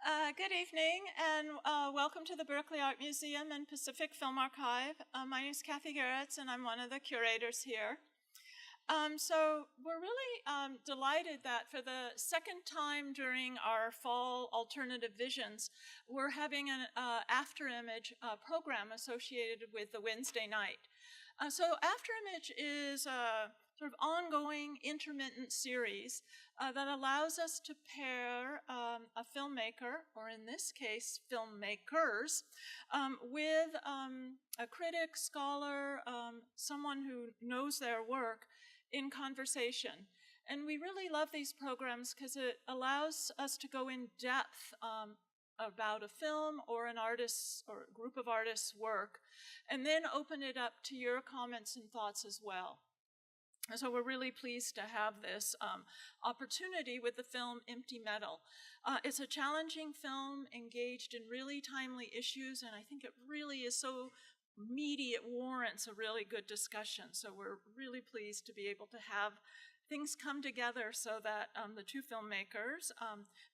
Good evening, and welcome to the Berkeley Art Museum and Pacific Film Archive. My name is Kathy Garretts, and I'm one of the curators here. So we're really delighted that for the second time during our fall alternative visions, we're having an Afterimage program associated with the Wednesday night. So Afterimage is a sort of ongoing intermittent series that allows us to pair a filmmaker, or in this case, filmmakers, with a critic, scholar, someone who knows their work in conversation. And we really love these programs because it allows us to go in depth about a film or an artist's or a group of artists' work, and then open it up to your comments and thoughts as well. And so we're really pleased to have this opportunity with the film Empty Metal. It's a challenging film engaged in really timely issues, and I think it really is so meaty it warrants a really good discussion. So we're really pleased to be able to have things come together so that the two filmmakers,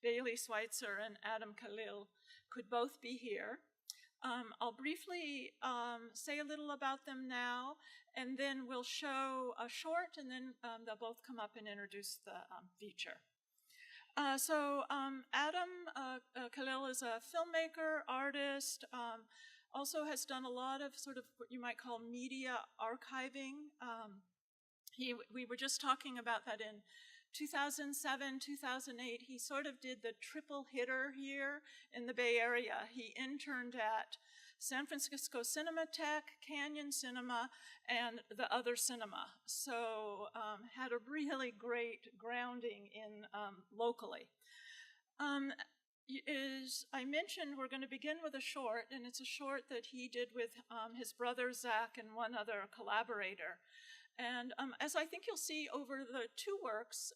Bayley, Sweitzer, and Khalil, could both be here. I'll briefly say a little about them now, and then we'll show a short, and then they'll both come up and introduce the feature. So Khalil is a filmmaker, artist, also has done a lot of sort of what you might call media archiving. We were just talking about that in 2007, 2008, he sort of did the triple hitter here in the Bay Area. He interned at San Francisco Cinematheque, Canyon Cinema, and the other cinema. So had a really great grounding in locally. As I mentioned, we're going to begin with a short, and it's a short that he did with his brother Zach and one other collaborator. And as I think you'll see over the two works,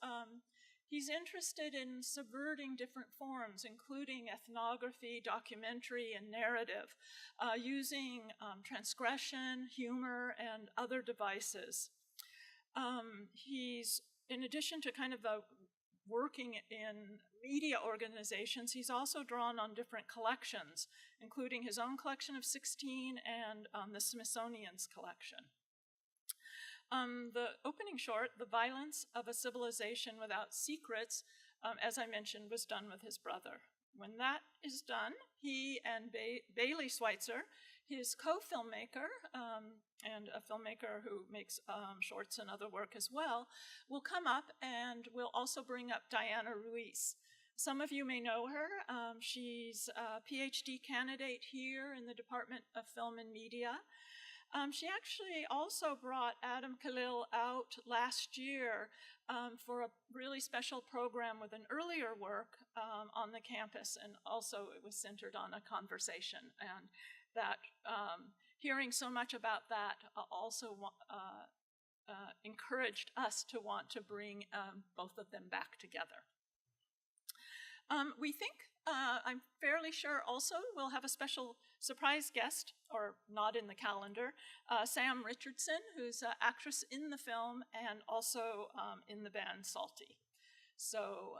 he's interested in subverting different forms, including ethnography, documentary, and narrative, using transgression, humor, and other devices. He's, in addition to kind of the working in media organizations, he's also drawn on different collections, including his own collection of 16 and the Smithsonian's collection. The opening short, The Violence of a Civilization Without Secrets, as I mentioned, was done with his brother. When that is done, he and Bayley Sweitzer, his co-filmmaker, and a filmmaker who makes shorts and other work as well, will come up and will also bring up Diana Ruíz. Some of you may know her. She's a PhD candidate here in the Department of Film and Media. She actually also brought Khalil out last year for a really special program with an earlier work on the campus, and also it was centered on a conversation. And that hearing so much about that also encouraged us to want to bring both of them back together. We think, I'm fairly sure also, we'll have a special surprise guest, or not in the calendar, Sam Richardson, who's an actress in the film and also in the band Salty. So,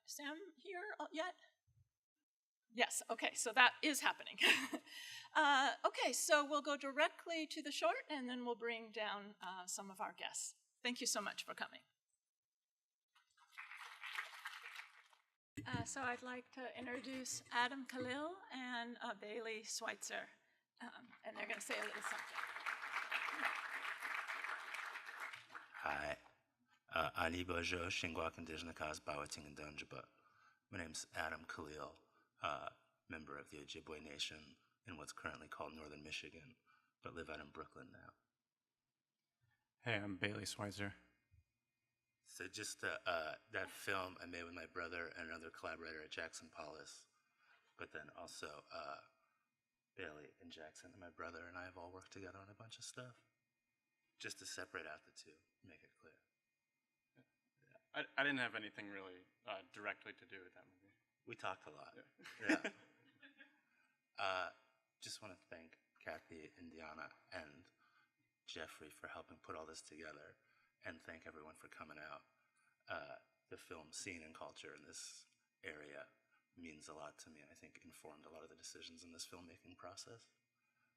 Sam here yet? Yes, okay, so that is happening. Okay, so we'll go directly to the short, and then we'll bring down some of our guests. Thank you so much for coming. So I'd like to introduce Khalil and Bayley Sweitzer, and they're going to say a little something. Hi, Ali Bojo, Shingwak Indigenous Bawating and Dunjaba. My name's Khalil, member of the Ojibwe Nation in what's currently called Northern Michigan, but live out in Brooklyn now. Hey, I'm Bayley Sweitzer. So just that film I made with my brother and another collaborator at Jackson Paulus, but then also Bayley and Jackson and my brother and I have all worked together on a bunch of stuff, just to separate out the two, make it clear. Yeah. I didn't have anything really directly to do with that movie. We talked a lot. Yeah. Just want to thank Kathy and Diana and Jeffrey for helping put all this together. And thank everyone for coming out. The film scene and culture in this area means a lot to me, and I think informed a lot of the decisions in this filmmaking process.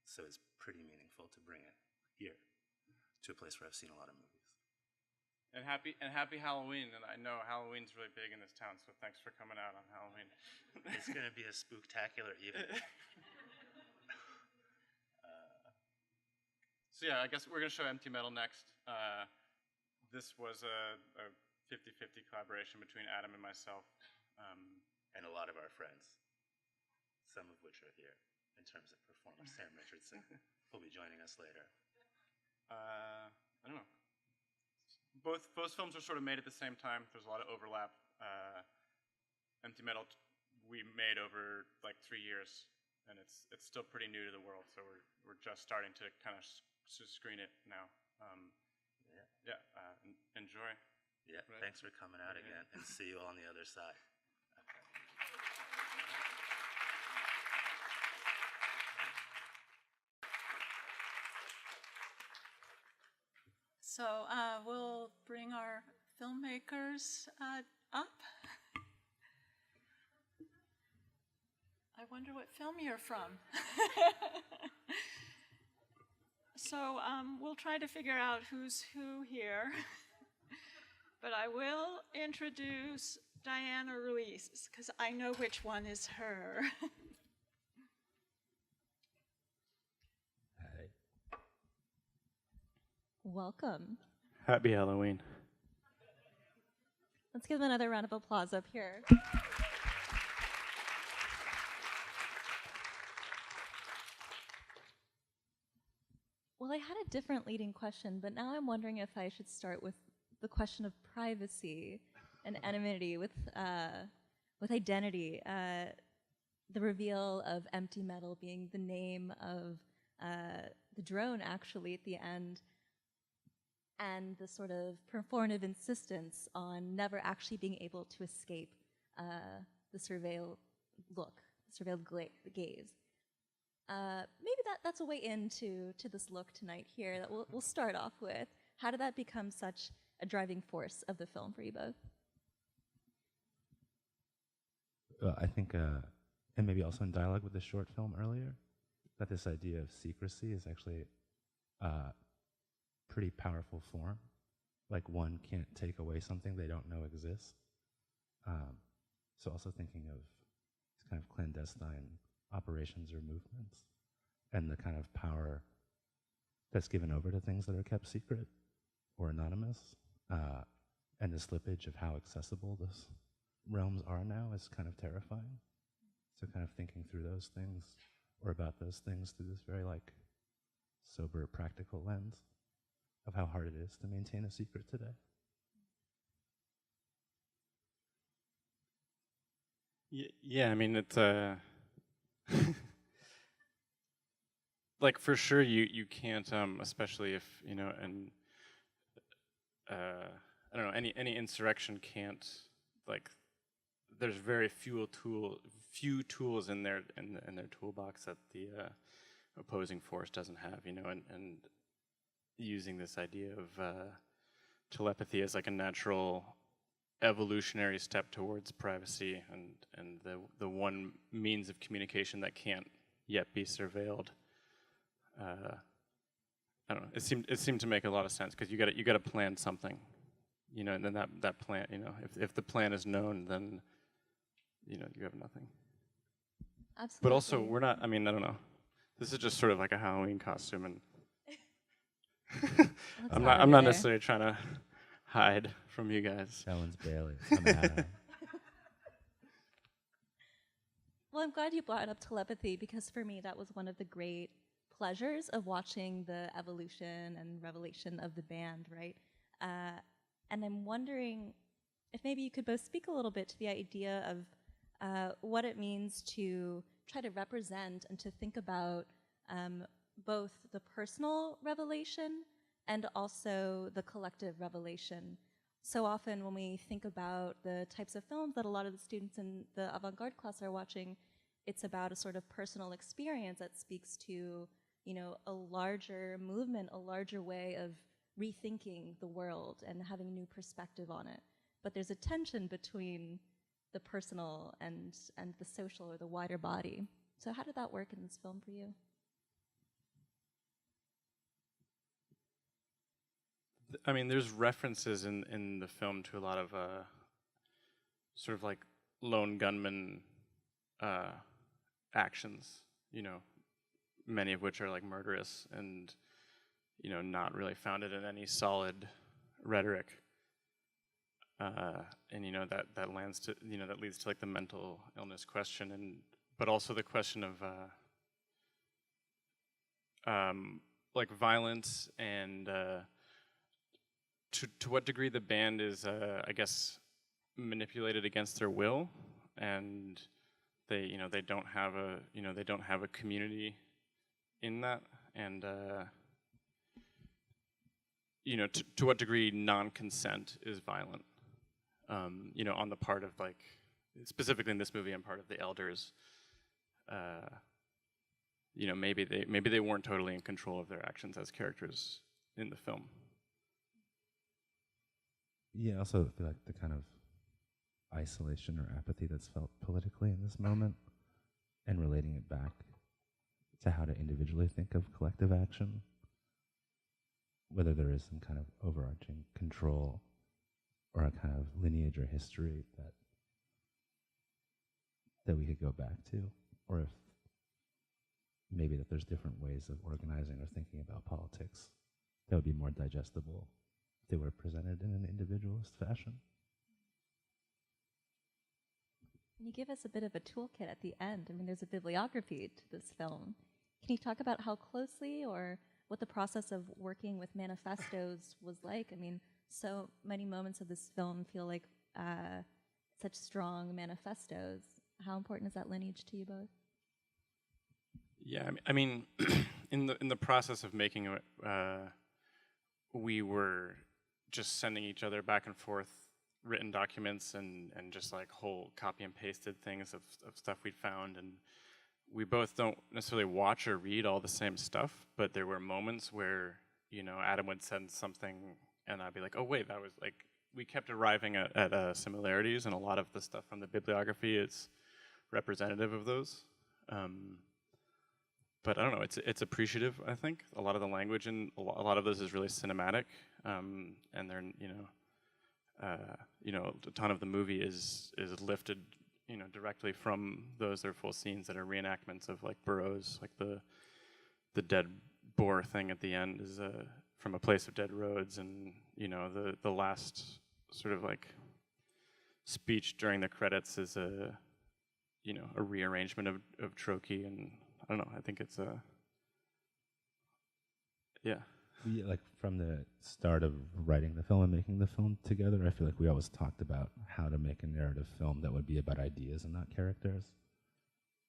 So it's pretty meaningful to bring it here, to a place where I've seen a lot of movies. And happy Halloween, and I know Halloween's really big in this town, so thanks for coming out on Halloween. It's going to be a spooktacular evening. So yeah, I guess we're going to show Empty Metal next. This was a 50-50 collaboration between Adam and myself. And a lot of our friends, some of which are here, in terms of performer Sam Richardson, will be joining us later. I don't know. Both films were sort of made at the same time. There's a lot of overlap. Empty Metal we made over like 3 years, and it's still pretty new to the world. So we're just starting to kind of screen it now. Enjoy. Yeah, right. Thanks for coming out again, and see you all on the other side. Okay. So we'll bring our filmmakers up. I wonder what film you're from. So we'll try to figure out who's who here. But I will introduce Diana Ruíz, because I know which one is her. Hi. Welcome. Happy Halloween. Let's give them another round of applause up here. Well, I had a different leading question, but now I'm wondering if I should start with the question of privacy and anonymity with identity. The reveal of Empty Metal being the name of the drone, actually, at the end, and the sort of performative insistence on never actually being able to escape the surveilled look, the surveilled gaze. Maybe that's a way into this look tonight here that we'll start off with. How did that become such a driving force of the film for you both? Well, I think, and maybe also in dialogue with the short film earlier, that this idea of secrecy is actually a pretty powerful form. Like, one can't take away something they don't know exists. So also thinking of these kind of clandestine operations or movements, and the kind of power that's given over to things that are kept secret or anonymous, and the slippage of how accessible those realms are now is kind of terrifying. So kind of thinking through those things, or about those things through this very like sober, practical lens of how hard it is to maintain a secret today. Yeah, I mean, it's like, for sure you can't, especially if, you know, and I don't know, any insurrection can't, like, there's very few tools in their toolbox that the opposing force doesn't have, you know, and using this idea of telepathy as like a natural evolutionary step towards privacy, and the one means of communication that can't yet be surveilled. I don't know. It seemed to make a lot of sense, because you got to plan something, you know, and then that plan, you know, if the plan is known, then, you know, you have nothing. Absolutely. But also, we're not. I mean, I don't know. This is just sort of like a Halloween costume, and I'm not necessarily trying to hide from you guys. That one's Bayley. I'm Adam. Well, I'm glad you brought up telepathy, because for me that was one of the great pleasures of watching the evolution and revelation of the band, right? And I'm wondering if maybe you could both speak a little bit to the idea of what it means to try to represent and to think about both the personal revelation and also the collective revelation. So often when we think about the types of films that a lot of the students in the avant-garde class are watching, it's about a sort of personal experience that speaks to, you know, a larger movement, a larger way of rethinking the world and having new perspective on it. But there's a tension between the personal and the social or the wider body. So how did that work in this film for you? I mean, there's references in the film to a lot of sort of like lone gunman actions, you know, many of which are like murderous and, you know, not really founded in any solid rhetoric. And you know, that lands to, you know, that leads to like the mental illness question, and but also the question of like violence and to what degree the band is, I guess, manipulated against their will, and they, you know, they don't have a community in that, and you know, to what degree non-consent is violent, you know, on the part of, like, specifically in this movie, on part of the elders. You know, maybe they weren't totally in control of their actions as characters in the film. Yeah, I also feel like the kind of isolation or apathy that's felt politically in this moment, and relating it back to how to individually think of collective action, whether there is some kind of overarching control or a kind of lineage or history that we could go back to, or if maybe that there's different ways of organizing or thinking about politics that would be more digestible if they were presented in an individualist fashion. And you give us a bit of a toolkit at the end. I mean, there's a bibliography to this film. Can you talk about how closely or what the process of working with manifestos was like? I mean, so many moments of this film feel like such strong manifestos. How important is that lineage to you both? Yeah, I mean, in the process of making it, we were just sending each other back and forth written documents and just like whole copy and pasted things of stuff we'd found, and we both don't necessarily watch or read all the same stuff, but there were moments where, you know, Adam would send something and I'd be like, oh wait, that was like, we kept arriving at similarities, and a lot of the stuff from the bibliography is representative of those. But I don't know, it's appreciative, I think. A lot of the language in a lot of this is really cinematic, and they're, you know, a ton of the movie is lifted, you know, directly from those. They're full scenes that are reenactments of like Burroughs, like the dead boar thing at the end is from A Place of Dead Roads, and you know, the last sort of like speech during the credits is a rearrangement of trochee, and I don't know, I think it's yeah. Yeah, like from the start of writing the film and making the film together, I feel like we always talked about how to make a narrative film that would be about ideas and not characters,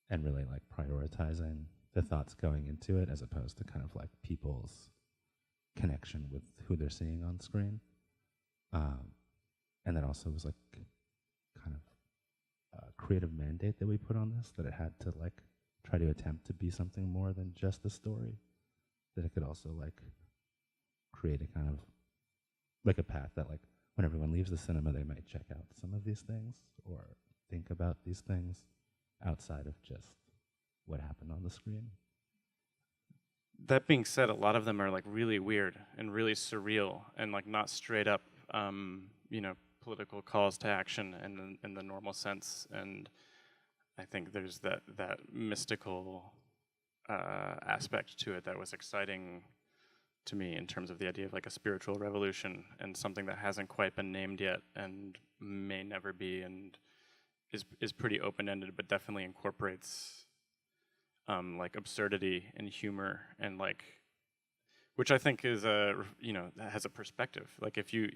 and really like prioritizing the thoughts going into it as opposed to kind of like people's connection with who they're seeing on screen. And that also was like kind of a creative mandate that we put on this, that it had to like try to attempt to be something more than just a story, that it could also like create a kind of like a path that like when everyone leaves the cinema, they might check out some of these things or think about these things outside of just what happened on the screen. That being said, a lot of them are like really weird and really surreal and like not straight up, you know, political calls to action in the normal sense. And I think there's that mystical aspect to it that was exciting to me in terms of the idea of like a spiritual revolution and something that hasn't quite been named yet and may never be, and is pretty open-ended, but definitely incorporates like absurdity and humor, and like, which I think is you know, has a perspective. Like if you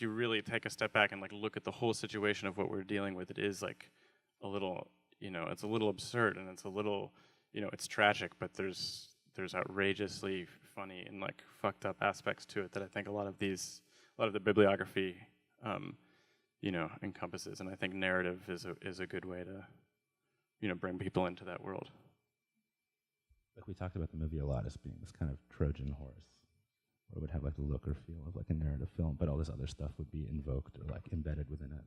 really take a step back and like look at the whole situation of what we're dealing with, it is like a little, you know, it's a little absurd, and it's a little, you know, it's tragic, but there's outrageously funny and like fucked up aspects to it that I think a lot of the bibliography, you know, encompasses, and I think narrative is a good way to, you know, bring people into that world. Like we talked about the movie a lot as being this kind of Trojan horse, where it would have like the look or feel of like a narrative film, but all this other stuff would be invoked or like embedded within it.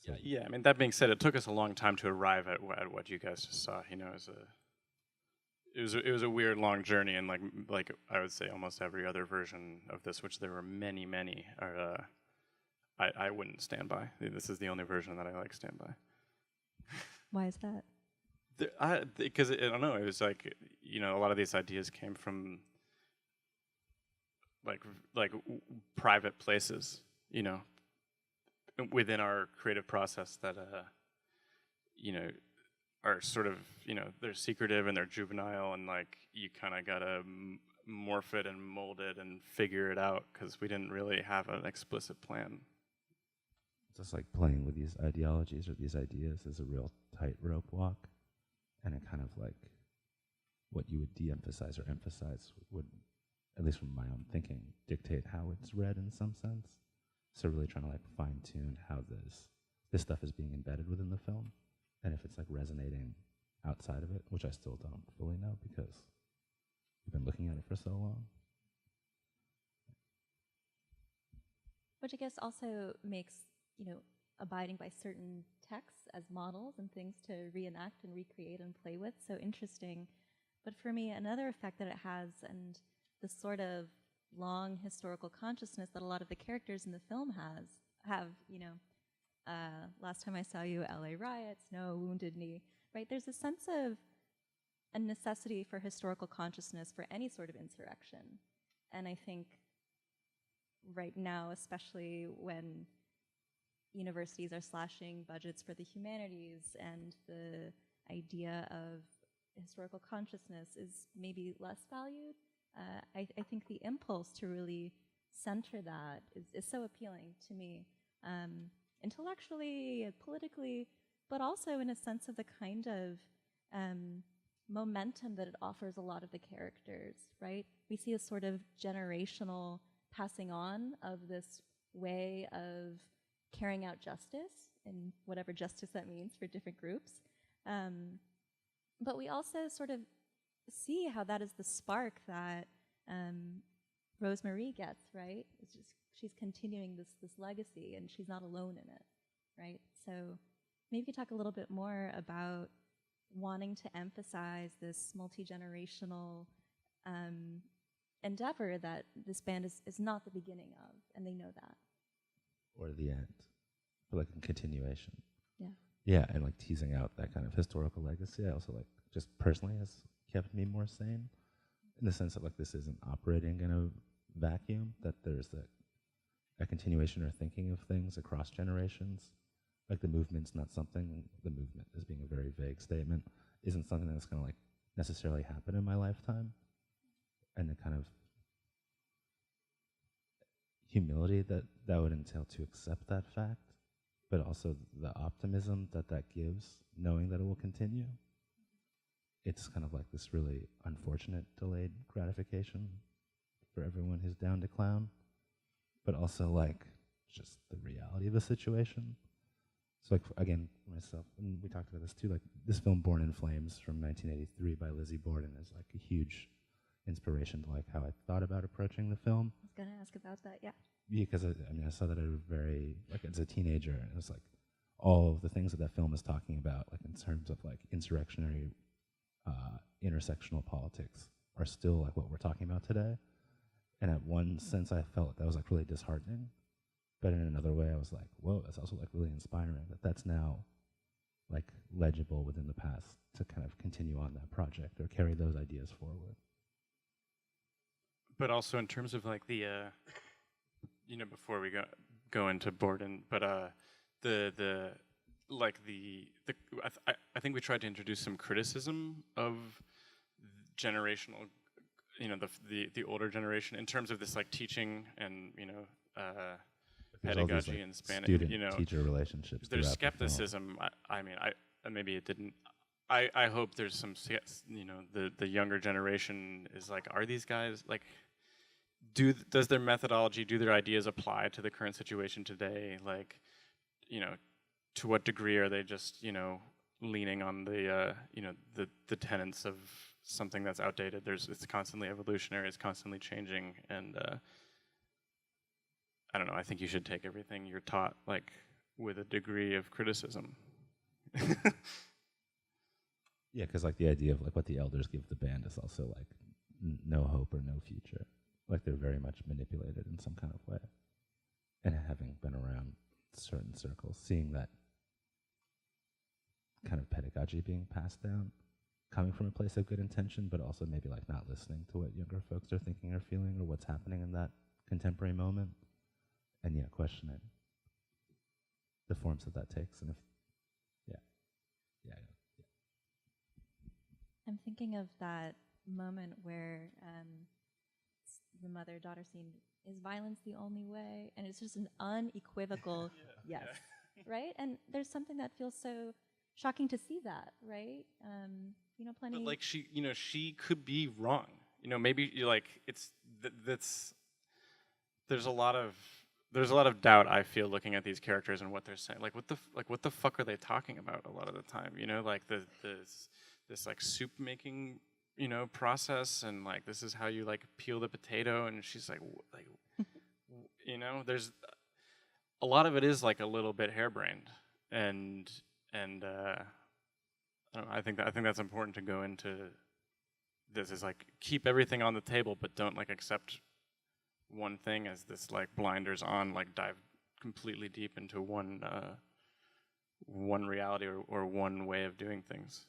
So Yeah, I mean, that being said, it took us a long time to arrive at what you guys just saw. You know, it was a weird long journey, and like I would say almost every other version of this, which there were many, are I wouldn't stand by. This is the only version that I like stand by. Why is that? Because I don't know, it was like, you know, a lot of these ideas came from like private places, you know, within our creative process that you know, are sort of, you know, they're secretive and they're juvenile, and like you kind of gotta morph it and mold it and figure it out, because we didn't really have an explicit plan. just like playing with these ideologies or these ideas is a real tightrope walk, and it kind of like what you would de-emphasize or emphasize would, at least from my own thinking, dictate how it's read in some sense. So really trying to like fine tune how this stuff is being embedded within the film, and if it's like resonating outside of it, which I still don't fully know because we've been looking at it for so long. Which I guess also makes, you know, abiding by certain texts as models and things to reenact and recreate and play with so interesting. But for me, another effect that it has, and the sort of long historical consciousness that a lot of the characters in the film have, you know, last time I saw you, LA riots, no, Wounded Knee, right? There's a sense of a necessity for historical consciousness for any sort of insurrection. And I think right now, especially when universities are slashing budgets for the humanities and the idea of historical consciousness is maybe less valued, I think the impulse to really center that is so appealing to me, intellectually, politically, but also in a sense of the kind of momentum that it offers a lot of the characters, right? We see a sort of generational passing on of this way of carrying out justice, and whatever justice that means for different groups. But we also sort of see how that is the spark that Rosemary gets, right? It's just, she's continuing this legacy, and she's not alone in it, right? So maybe you could talk a little bit more about wanting to emphasize this multi-generational endeavor that this band is not the beginning of, and they know that. Or the end, but like a continuation. Yeah. Yeah, and like teasing out that kind of historical legacy, I also like just personally has kept me more sane, in the sense that like this isn't operating in a vacuum, that there's a continuation or thinking of things across generations. Like the movement's not something, the movement as being a very vague statement, isn't something that's gonna like necessarily happen in my lifetime. And the kind of humility that would entail to accept that fact, but also the optimism that gives, knowing that it will continue. It's kind of like this really unfortunate delayed gratification for everyone who's down to clown, but also like just the reality of the situation. So like, again, for myself, and we talked about this too, like this film Born in Flames from 1983 by Lizzie Borden is like a huge inspiration to like how I thought about approaching the film. I was gonna ask about that, yeah. Because I saw that at a very, like as a teenager, and it was like all of the things that film is talking about, like in terms of like insurrectionary, intersectional politics, are still like what we're talking about today. And at one sense, I felt that was like really disheartening, but in another way, I was like, whoa, that's also like really inspiring. That's now like legible within the past to kind of continue on that project or carry those ideas forward. But also in terms of like the, you know, before we go into Borden, but I think we tried to introduce some criticism of generational, you know, the older generation in terms of this like teaching and, you know, pedagogy like and Spanish, student you know, teacher relationships. There's skepticism. I mean, maybe it didn't. I hope there's some, you know, the younger generation is like, are these guys like, does their methodology, do their ideas apply to the current situation today? Like, you know, to what degree are they just, you know, leaning on the, you know, the tenets of something that's outdated? It's constantly evolutionary, it's constantly changing, and I don't know. I think you should take everything you're taught like with a degree of criticism. Yeah, because like the idea of like what the elders give the band is also like no hope or no future. Like they're very much manipulated in some kind of way. And having been around certain circles, seeing that kind of pedagogy being passed down, coming from a place of good intention, but also maybe like not listening to what younger folks are thinking or feeling or what's happening in that contemporary moment, and yet questioning the forms that takes. And if, yeah. I'm thinking of that moment where the mother-daughter scene, is violence the only way? And it's just an unequivocal yes, right? And there's something that feels so shocking to see that, right? Plenty. But like she could be wrong. Maybe you're like that's. There's a lot of doubt I feel looking at these characters and what they're saying. Like what the fuck are they talking about a lot of the time? Like this like soup making process, and like this is how you like peel the potato, and she's like there's a lot of it is like a little bit harebrained, and I think that's important to go into. This is like keep everything on the table, but don't like accept one thing as this like blinders on, like dive completely deep into one reality or one way of doing things.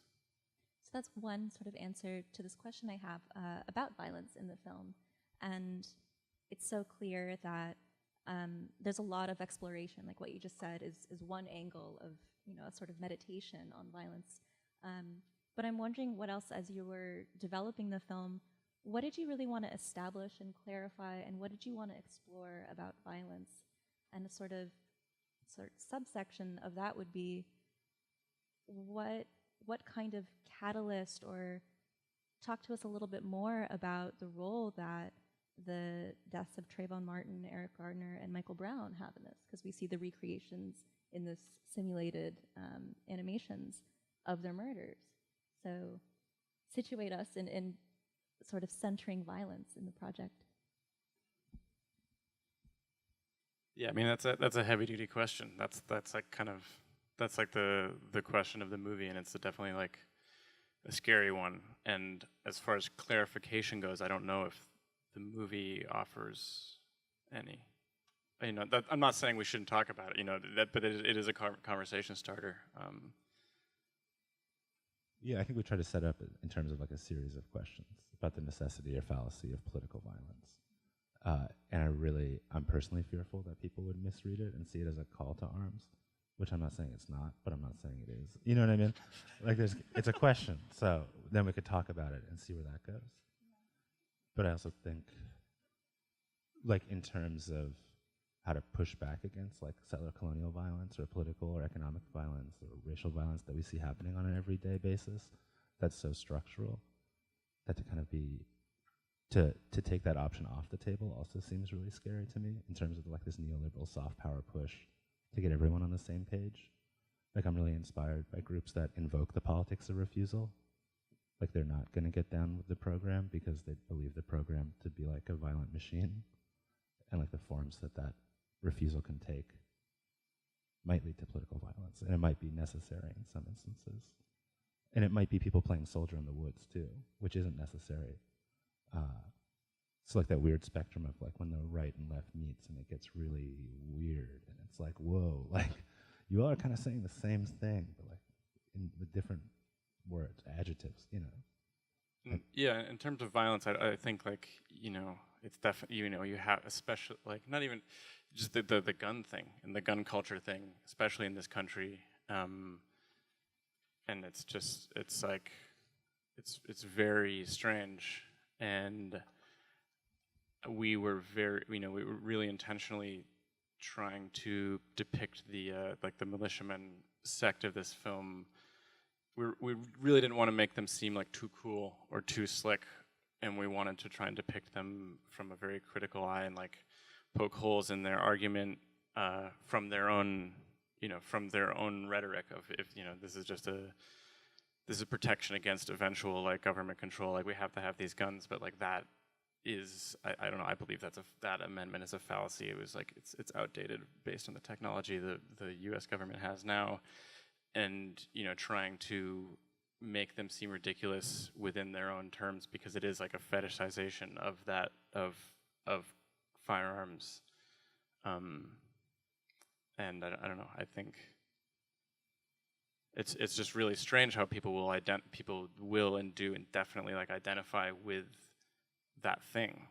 So that's one sort of answer to this question I have about violence in the film. And it's so clear that there's a lot of exploration, like what you just said is one angle of a sort of meditation on violence. But I'm wondering what else, as you were developing the film, what did you really want to establish and clarify, and what did you want to explore about violence? And a sort of subsection of that would be what kind of catalyst, or talk to us a little bit more about the role that the deaths of Trayvon Martin, Eric Gardner, and Michael Brown have in this, because we see the recreations in this simulated animations of their murders. So situate us in sort of centering violence in the project. Yeah, I mean that's a heavy duty question. That's like kind of like the question of the movie, and it's definitely like a scary one. And as far as clarification goes, I don't know if the movie offers any. I'm not saying we shouldn't talk about it. But it is a conversation starter. Yeah, I think we try to set up in terms of like a series of questions about the necessity or fallacy of political violence. And I'm personally fearful that people would misread it and see it as a call to arms, which I'm not saying it's not, but I'm not saying it is. You know what I mean? Like it's a question. So then we could talk about it and see where that goes. But I also think, like in terms of how to push back against like settler colonial violence or political or economic violence or racial violence that we see happening on an everyday basis, that's so structural that to kind of be, to take that option off the table also seems really scary to me in terms of like this neoliberal soft power push to get everyone on the same page. Like I'm really inspired by groups that invoke the politics of refusal. Like they're not going to get down with the program because they believe the program to be like a violent machine, and like the forms that refusal can take might lead to political violence, and it might be necessary in some instances. And it might be people playing soldier in the woods too, which isn't necessary. It's like that weird spectrum of like when the right and left meets and it gets really weird, and it's like, whoa, like you all are kind of saying the same thing, but like with different words, adjectives, Yeah, in terms of violence, I think like, it's definitely, you have, especially like not even just the gun thing and the gun culture thing, especially in this country. And it's like, it's very strange. And we were really intentionally trying to depict the like the militiamen sect of this film. We really didn't want to make them seem like too cool or too slick, and we wanted to try and depict them from a very critical eye and like poke holes in their argument from their own rhetoric of, if this is protection against eventual like government control, like we have to have these guns, but like that I don't know. I believe that amendment is a fallacy. It was like it's outdated based on the technology the U.S. government has now, and trying to make them seem ridiculous within their own terms, because it is like a fetishization of that of firearms. And I don't know. I think it's just really strange how people will and do and definitely like identify with that thing,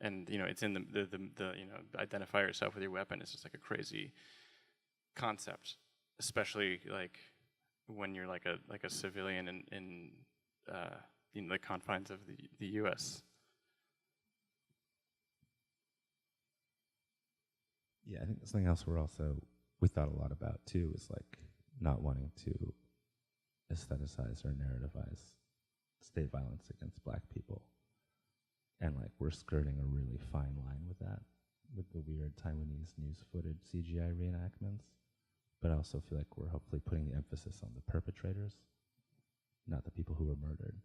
and it's in the identify yourself with your weapon is just like a crazy concept, especially like when you're like a civilian in the confines of the U.S. Yeah, I think something else we thought a lot about too is like not wanting to aestheticize or narrativize state violence against Black people. And like we're skirting a really fine line with that, with the weird Taiwanese news footage CGI reenactments. But I also feel like we're hopefully putting the emphasis on the perpetrators, not the people who were murdered.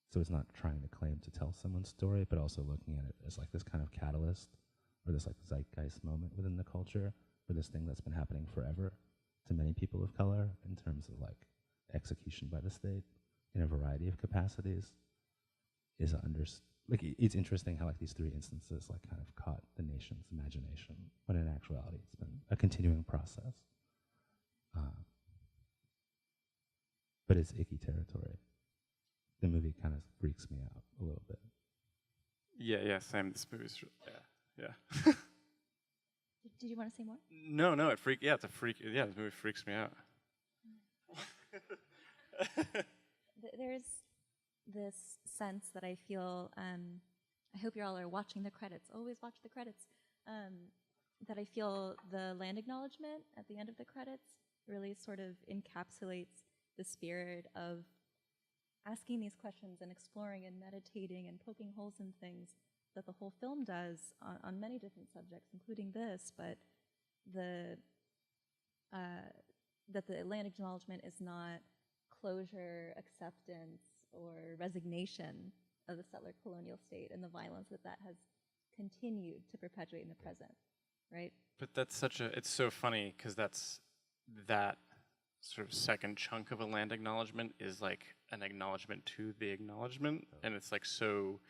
So it's not trying to claim to tell someone's story, but also looking at it as like this kind of catalyst or this like zeitgeist moment within the culture for this thing that's been happening forever to many people of color in terms of like execution by the state in a variety of capacities is it's interesting how like these three instances like kind of caught the nation's imagination when in actuality it's been a continuing process. But it's icky territory. The movie kind of freaks me out a little bit. Yeah, same. This movie's yeah. Did you want to say more? No, it's a freak. Yeah, this movie freaks me out. There's this sense that I feel, I hope you all are watching the credits, always watch the credits, that I feel the land acknowledgement at the end of the credits really sort of encapsulates the spirit of asking these questions and exploring and meditating and poking holes in things that the whole film does on many different subjects, including this, but that the land acknowledgement is not closure, acceptance, or resignation of the settler colonial state and the violence that has continued to perpetuate in the present, right? But that's it's so funny because that sort of second chunk of a land acknowledgement is like an acknowledgement to the acknowledgement, and it's like so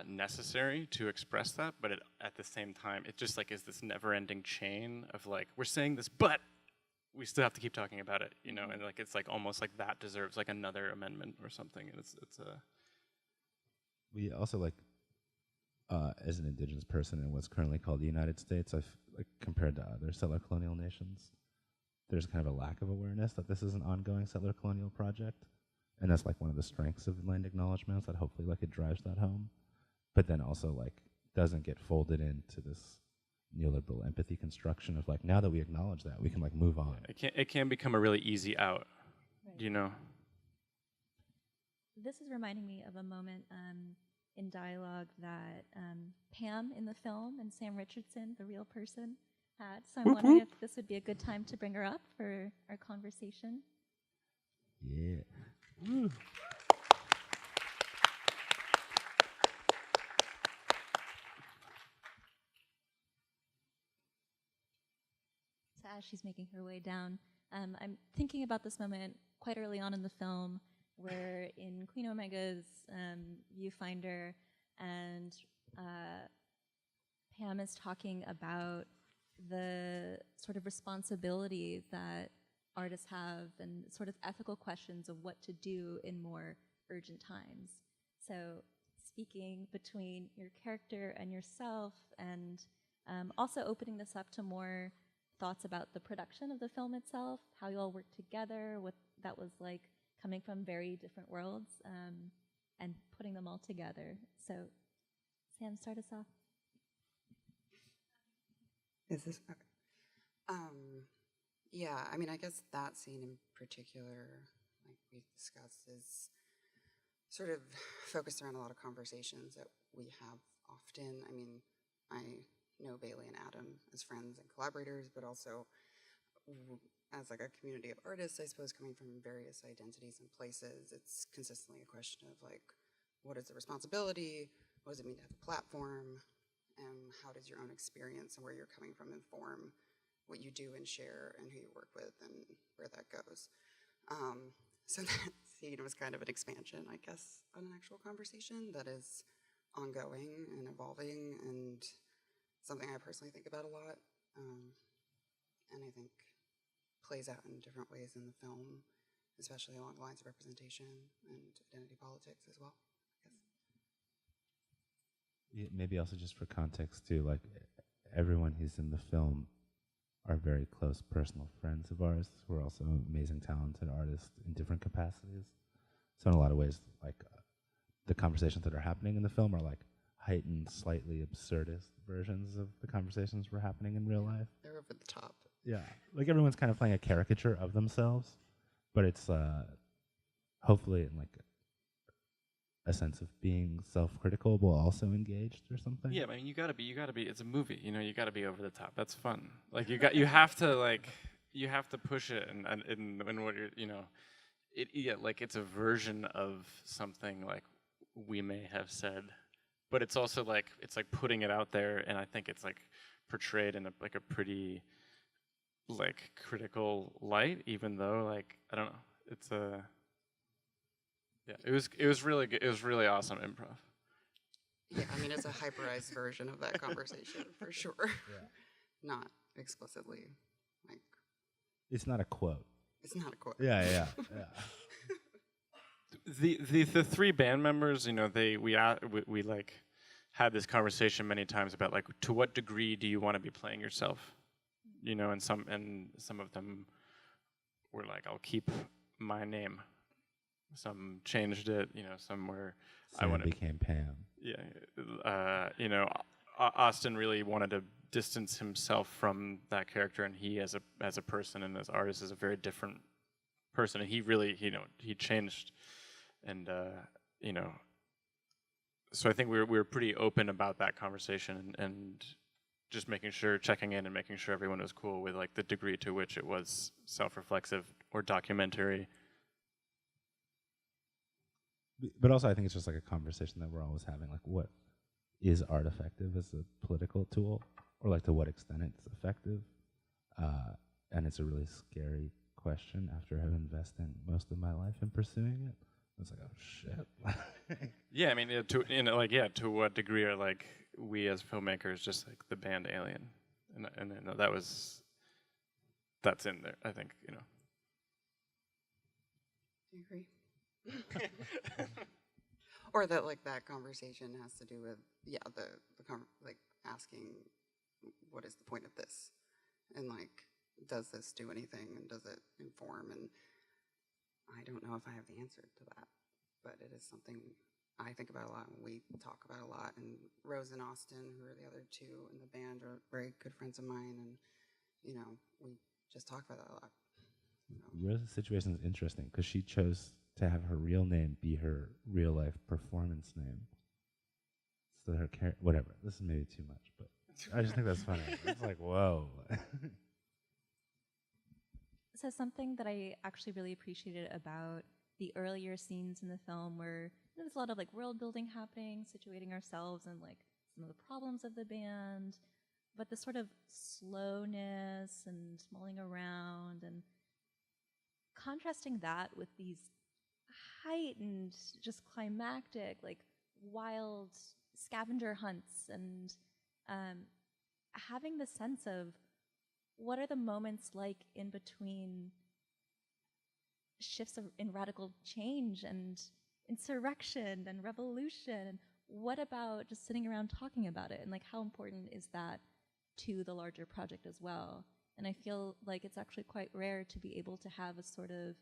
necessary to express that, but at the same time, it just like is this never-ending chain of like, we're saying this, but we still have to keep talking about it, and like it's like almost like that deserves like another amendment or something, and it's We also like, as an indigenous person in what's currently called the United States, I've like compared to other settler colonial nations, there's kind of a lack of awareness that this is an ongoing settler colonial project, and that's like one of the strengths of land acknowledgements, that hopefully like it drives that home, but then also like doesn't get folded into this neoliberal empathy construction of like, now that we acknowledge that, we can like move on. It can become a really easy out, right. This is reminding me of a moment in dialogue that Pam in the film and Sam Richardson, the real person, had. So I'm wondering if this would be a good time to bring her up for our conversation. Yeah. So as she's making her way down, I'm thinking about this moment quite early on in the film, where in Queen Omega's viewfinder, and Pam is talking about the sort of responsibility that artists have and sort of ethical questions of what to do in more urgent times. So speaking between your character and yourself, and also opening this up to more thoughts about the production of the film itself, how you all worked together, what that was like coming from very different worlds, and putting them all together. So Sam, start us off. Is this okay? Yeah, I mean, I guess that scene in particular, like we discussed, is sort of focused around a lot of conversations that we have often. I mean, I know Bayley and Adam as friends and collaborators, but also as like a community of artists, I suppose, coming from various identities and places, it's consistently a question of like, what is the responsibility? what does it mean to have a platform? How does your own experience and where you're coming from inform what you do and share and who you work with and where that goes? So that scene was kind of an expansion, I guess, on an actual conversation that is ongoing and evolving and something I personally think about a lot, and I think plays out in different ways in the film, especially along the lines of representation and identity politics as well, I guess. Yeah, maybe also just for context too, like everyone who's in the film are very close personal friends of ours who are also amazing, talented artists in different capacities. So in a lot of ways, like the conversations that are happening in the film are like heightened, slightly absurdist versions of the conversations were happening in real life. They're over the top. Yeah, like everyone's kind of playing a caricature of themselves, but it's hopefully in like a sense of being self-critical while also engaged or something. Yeah, I mean, you gotta be. It's a movie, you know. You gotta be over the top. That's fun. Like you have to push it, and what you're, you know, like it's a version of something like we may have said, but it's also like it's like putting it out there, and I think it's like portrayed in a pretty like critical light, even though like I don't know, it's a. Yeah, it was really good. It was really awesome improv. Yeah, I mean, it's a hyperized version of that conversation for sure. Yeah. Not explicitly, like. It's not a quote. It's not a quote. Yeah. The three band members, you know, we like had this conversation many times about like to what degree do you want to be playing yourself, you know, and some of them were like, I'll keep my name. Some changed it, you know. Some were. Sam became Pam. Yeah, you know, Austin really wanted to distance himself from that character, and he, as a person and as artist, is a very different person. And he really, you know, he changed, and you know. So I think we were pretty open about that conversation, and just checking in, and making sure everyone was cool with like the degree to which it was self-reflexive or documentary. But also, I think it's just like a conversation that we're always having. Like, what is art effective as a political tool, or like to what extent it's effective? And it's a really scary question after I've invested most of my life in pursuing it. I was like, oh shit. Yeah, I mean, to what degree are like we as filmmakers just like the band Alien, and that's in there. I think, you know. Do you agree? Or that like that conversation has to do with like asking what is the point of this, and like does this do anything, and does it inform? And I don't know if I have the answer to that, but it is something I think about a lot and we talk about a lot. And Rose and Austin, who are the other two in the band, are very good friends of mine, and you know, we just talk about that a lot. You know. Rose's situation is interesting because she chose to have her real name be her real life performance name. So her whatever. This is maybe too much, but I just think that's funny. It's like, whoa. So something that I actually really appreciated about the earlier scenes in the film were there's a lot of like world building happening, situating ourselves and like some of the problems of the band, but the sort of slowness and mulling around and contrasting that with these heightened, just climactic, like wild scavenger hunts, and having the sense of what are the moments like in between shifts in radical change and insurrection and revolution, and what about just sitting around talking about it, and like how important is that to the larger project as well? And I feel like it's actually quite rare to be able to have a sort of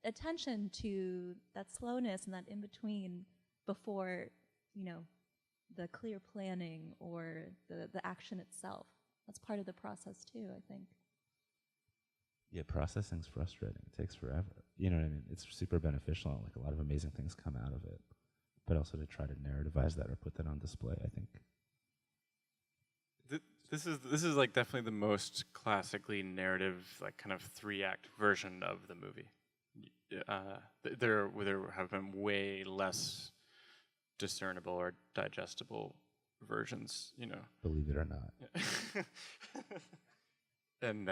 attention to that slowness and that in-between before, you know, the clear planning or the action itself. That's part of the process too, I think. Yeah, processing's frustrating. It takes forever. You know what I mean? It's super beneficial, and like a lot of amazing things come out of it. But also to try to narrativize that or put that on display, I think. This is like definitely the most classically narrative, like kind of 3-act version of the movie. There have been way less discernible or digestible versions, you know. Believe it or not. And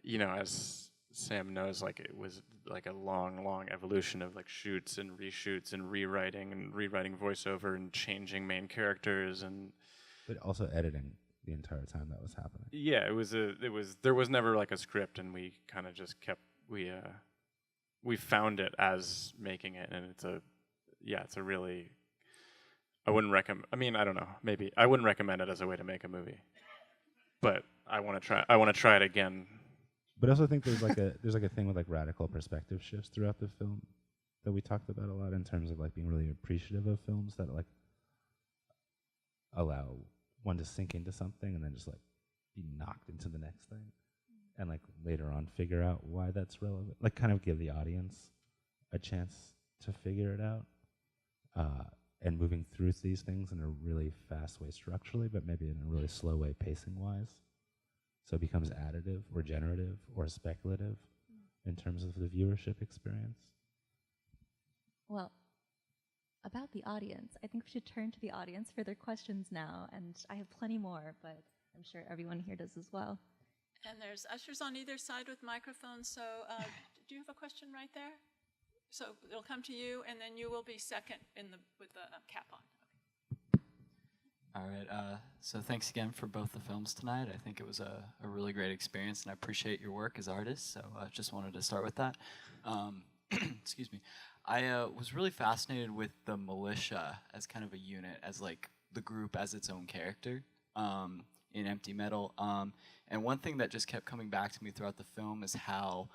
you know, as Sam knows, like it was like a long evolution of like shoots and reshoots and rewriting voiceover and changing main characters and. But also editing the entire time that was happening. Yeah, there was never like a script, and we kind of just kept we found it as making it, and it's a really. I wouldn't recommend. I mean, I don't know. Maybe I wouldn't recommend it as a way to make a movie, but I want to try it again. But I also think there's like a thing with like radical perspective shifts throughout the film that we talked about a lot in terms of like being really appreciative of films that like allow one to sink into something and then just like be knocked into the next thing, and like later on figure out why that's relevant. Like kind of give the audience a chance to figure it out. And moving through these things in a really fast way structurally, but maybe in a really slow way pacing-wise. So it becomes additive or generative or speculative in terms of the viewership experience. Well, about the audience, I think we should turn to the audience for their questions now, and I have plenty more, but I'm sure everyone here does as well. And there's ushers on either side with microphones, so do you have a question right there? So it'll come to you, and then you will be second with the cap on. Okay. All right. So thanks again for both the films tonight. I think it was a really great experience, and I appreciate your work as artists. So I just wanted to start with that. Excuse me. I was really fascinated with the militia as kind of a unit, as like the group as its own character in Empty Metal. And one thing that just kept coming back to me throughout the film is how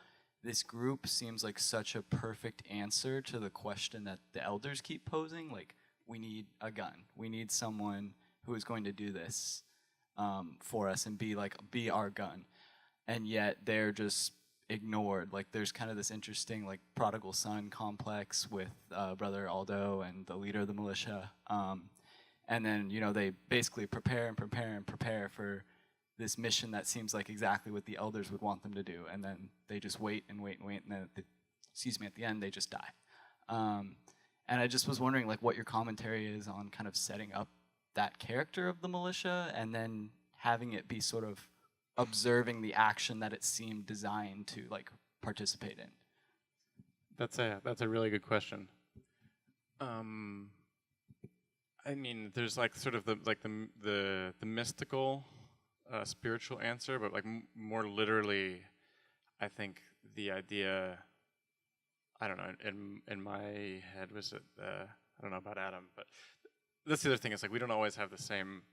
this group seems like such a perfect answer to the question that the elders keep posing. Like, we need a gun. We need someone who is going to do this for us and be our gun. And yet they're just ignored. Like, there's kind of this interesting like prodigal son complex with Brother Aldo and the leader of the militia. And then, you know, they basically prepare for this mission that seems like exactly what the elders would want them to do, and then they just wait, and then at the end they just die. And I just was wondering like what your commentary is on kind of setting up that character of the militia, and then having it be sort of observing the action that it seemed designed to like participate in. That's a really good question. I mean, there's like sort of the mystical. Spiritual answer, but like more literally, I think the idea, I don't know, in my head was that, I don't know about Adam, but that's the other thing, is like we don't always have the same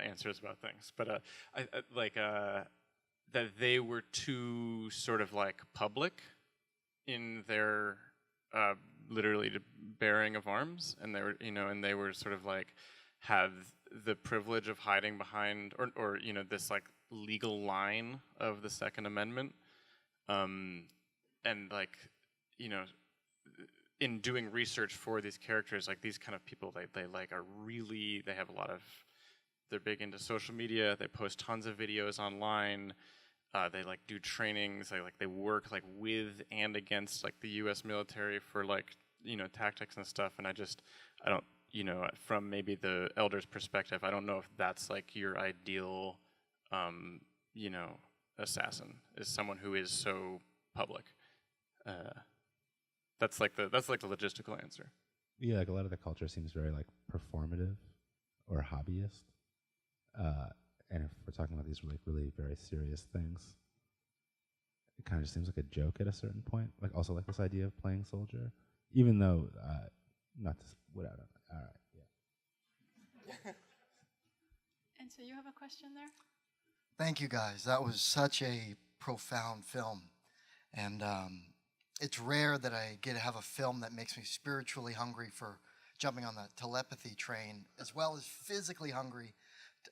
answers about things, but I like that they were too sort of like public in their literally bearing of arms, and they were sort of like had the privilege of hiding behind or you know, this like legal line of the Second Amendment, and like, you know, in doing research for these characters, like these kind of people, they like are really, they have a lot of, they're big into social media, they post tons of videos online, they like do trainings, they work like with and against like the US military for like, you know, tactics and stuff, and I don't, you know, from maybe the elders' perspective, I don't know if that's like your ideal, you know, assassin, is someone who is so public. That's like the logistical answer. Yeah, like a lot of the culture seems very like performative or hobbyist, and if we're talking about these really very serious things, it kind of just seems like a joke at a certain point. Like also like this idea of playing soldier, even though not to put out. All right, yeah. And so you have a question there? Thank you, guys. That was such a profound film. And it's rare that I get to have a film that makes me spiritually hungry for jumping on the telepathy train, as well as physically hungry.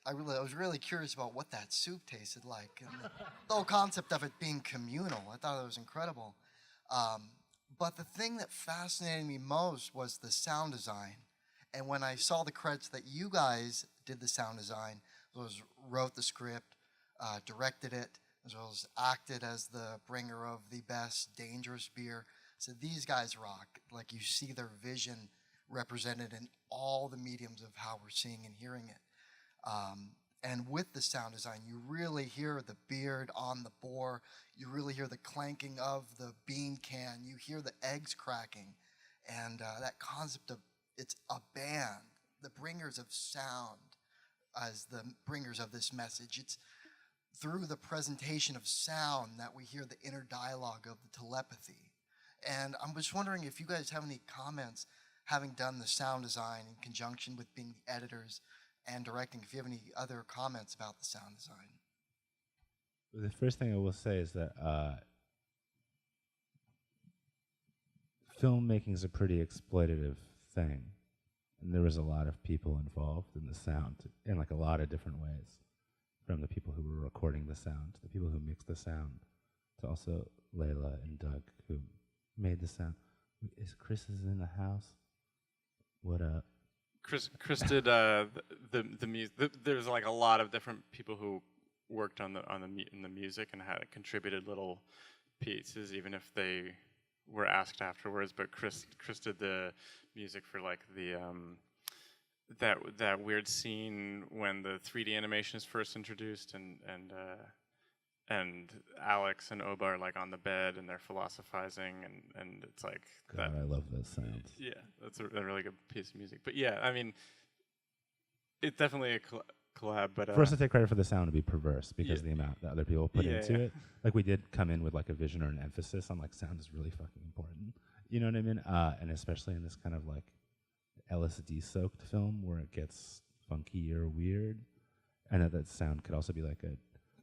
I was really curious about what that soup tasted like. And the whole concept of it being communal, I thought it was incredible. But the thing that fascinated me most was the sound design. And when I saw the credits that you guys did the sound design, wrote the script, directed it, as well as acted as the bringer of the best dangerous beer. So these guys rock. Like, you see their vision represented in all the mediums of how we're seeing and hearing it. And with the sound design, you really hear the beard on the boar. You really hear the clanking of the bean can. You hear the eggs cracking. And that concept of it's a band, the bringers of sound as the bringers of this message. It's through the presentation of sound that we hear the inner dialogue of the telepathy. And I'm just wondering if you guys have any comments, having done the sound design in conjunction with being the editors and directing, if you have any other comments about the sound design. The first thing I will say is that filmmaking is a pretty exploitative thing, and there was a lot of people involved in the sound in like a lot of different ways, from the people who were recording the sound to the people who mixed the sound to also Layla and Doug who made the sound. Chris is in the house. What up? Chris did the music. There's like a lot of different people who worked in the music and had contributed little pieces, even if they were asked afterwards. But Chris did the music for like the that weird scene when the 3D animation is first introduced, and Alex and Oba are like on the bed and they're philosophizing, and it's like God, I love those sounds. Yeah, that's a really good piece of music. But yeah, I mean, it's definitely a collab. But for us to take credit for the sound to be perverse because of the amount that other people put into yeah. it. Like we did come in with like a vision or an emphasis on like sound is really fucking important. You know what I mean? And especially in this kind of like LSD soaked film where it gets funky or weird, and that sound could also be like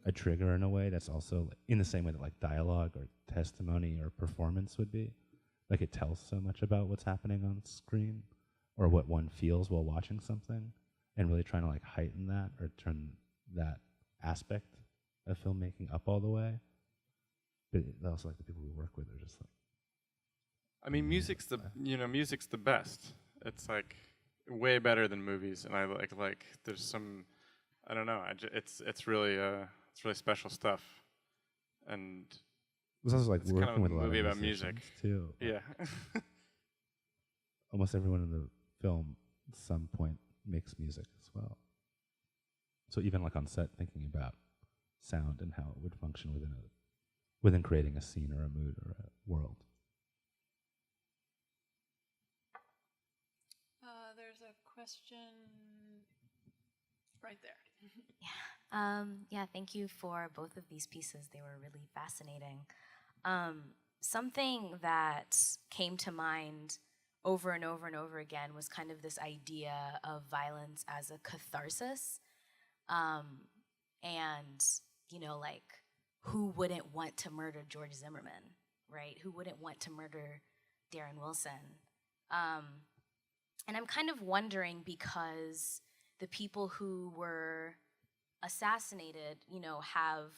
a trigger in a way that's also in the same way that like dialogue or testimony or performance would be. Like it tells so much about what's happening on screen or what one feels while watching something, and really trying to like heighten that or turn that aspect of filmmaking up all the way. But also like the people we work with are just like, I mean, music's the best. It's like way better than movies, and I like there's some, I don't know, it's really special stuff, and it was also like it's working kind of with a lot movie of about music too. Yeah. Almost everyone in the film at some point makes music as well. So even like on set, thinking about sound and how it would function within creating a scene or a mood or a world. There's a question right there. Yeah, thank you for both of these pieces. They were really fascinating. Something that came to mind over and over and over again was kind of this idea of violence as a catharsis. And, you know, like, who wouldn't want to murder George Zimmerman, right? Who wouldn't want to murder Darren Wilson? And I'm kind of wondering, because the people who were assassinated, you know, have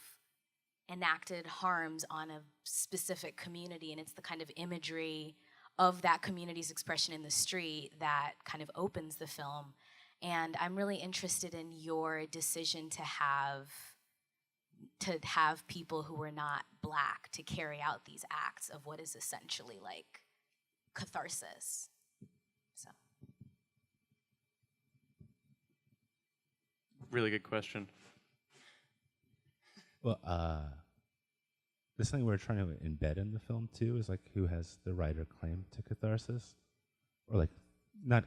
enacted harms on a specific community, and it's the kind of imagery of that community's expression in the street that kind of opens the film. And I'm really interested in your decision to have people who were not Black to carry out these acts of what is essentially like catharsis. So. Really good question. Well, this thing we're trying to embed in the film too is like who has the right or claim to catharsis, or like not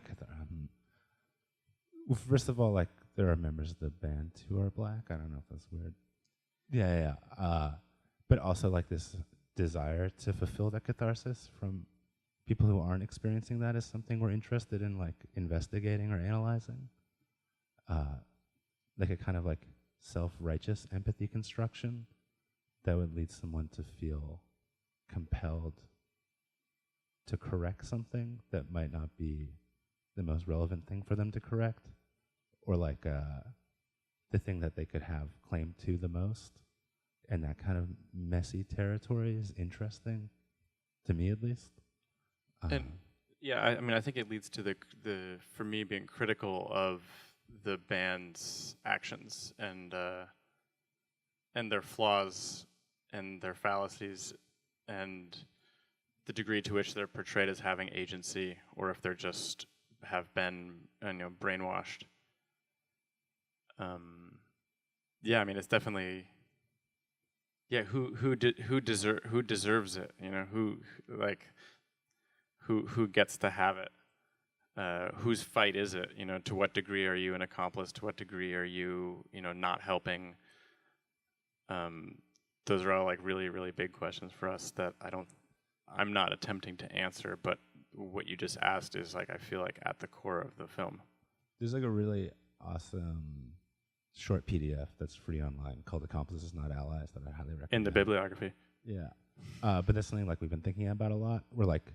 well, first of all, like there are members of the band who are Black. I don't know if that's weird. Yeah. But also like this desire to fulfill that catharsis from people who aren't experiencing that is something we're interested in like investigating or analyzing. Like a kind of like self-righteous empathy construction that would lead someone to feel compelled to correct something that might not be the most relevant thing for them to correct, or like the thing that they could have claim to the most. And that kind of messy territory is interesting, to me at least. And yeah, I mean, I think it leads to the for me being critical of the band's actions and their flaws and their fallacies and the degree to which they're portrayed as having agency, or if they're just have been brainwashed. Yeah, I mean, it's definitely, yeah, who deserves it, you know, who gets to have it, whose fight is it, you know, to what degree are you an accomplice, to what degree are you, you know, not helping. Those are all like really, really big questions for us that I'm not attempting to answer, but what you just asked is like, I feel like at the core of the film. There's like a really awesome short PDF that's free online called Accomplices Not Allies that I highly recommend. In the bibliography. Yeah. But that's something like we've been thinking about a lot, where like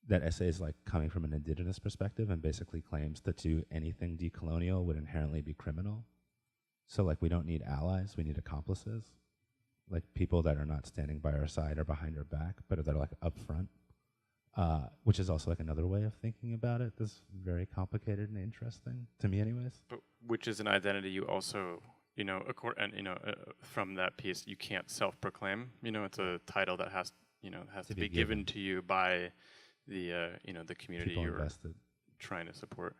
that essay is like coming from an indigenous perspective and basically claims that to anything decolonial would inherently be criminal. So like we don't need allies, we need accomplices. Like people that are not standing by our side or behind our back, but that are like up front. Which is also like another way of thinking about it that's very complicated and interesting, to me anyways. But which is an identity you also, you know, from that piece, you can't self-proclaim. You know, it's a title that has to be given to you by the, the community People you're invested. trying to support.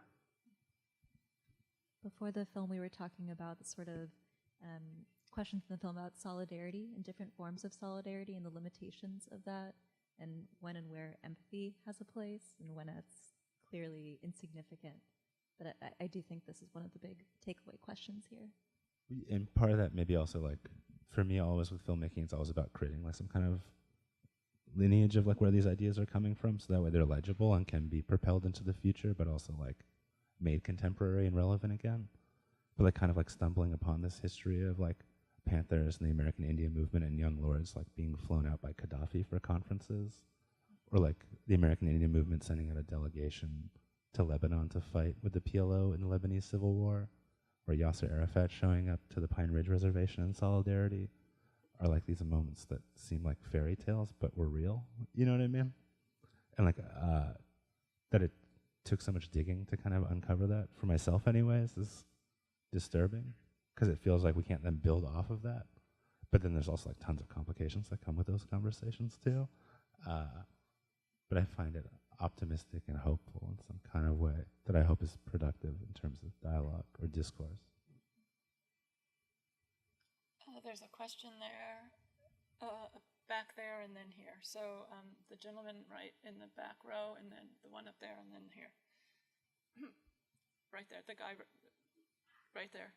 Before the film, we were talking about the sort of questions in the film about solidarity and different forms of solidarity and the limitations of that, and when and where empathy has a place and when it's clearly insignificant. But I do think this is one of the big takeaway questions here. And part of that maybe also like, for me always with filmmaking, it's always about creating like some kind of lineage of like where these ideas are coming from, so that way they're legible and can be propelled into the future, but also like made contemporary and relevant again. But like kind of like stumbling upon this history of like Panthers and the American Indian movement and young lords like being flown out by Gaddafi for conferences, or like the American Indian movement sending out a delegation to Lebanon to fight with the PLO in the Lebanese Civil War, or Yasser Arafat showing up to the Pine Ridge Reservation in solidarity, are like these moments that seem like fairy tales but were real, you know what I mean? And like that it took so much digging to kind of uncover that, for myself anyways, is disturbing, because it feels like we can't then build off of that. But then there's also like tons of complications that come with those conversations too. But I find it optimistic and hopeful in some kind of way that I hope is productive in terms of dialogue or discourse. There's a question there, back there, and then here. So the gentleman right in the back row, and then the one up there, and then here. Right there, the guy right there.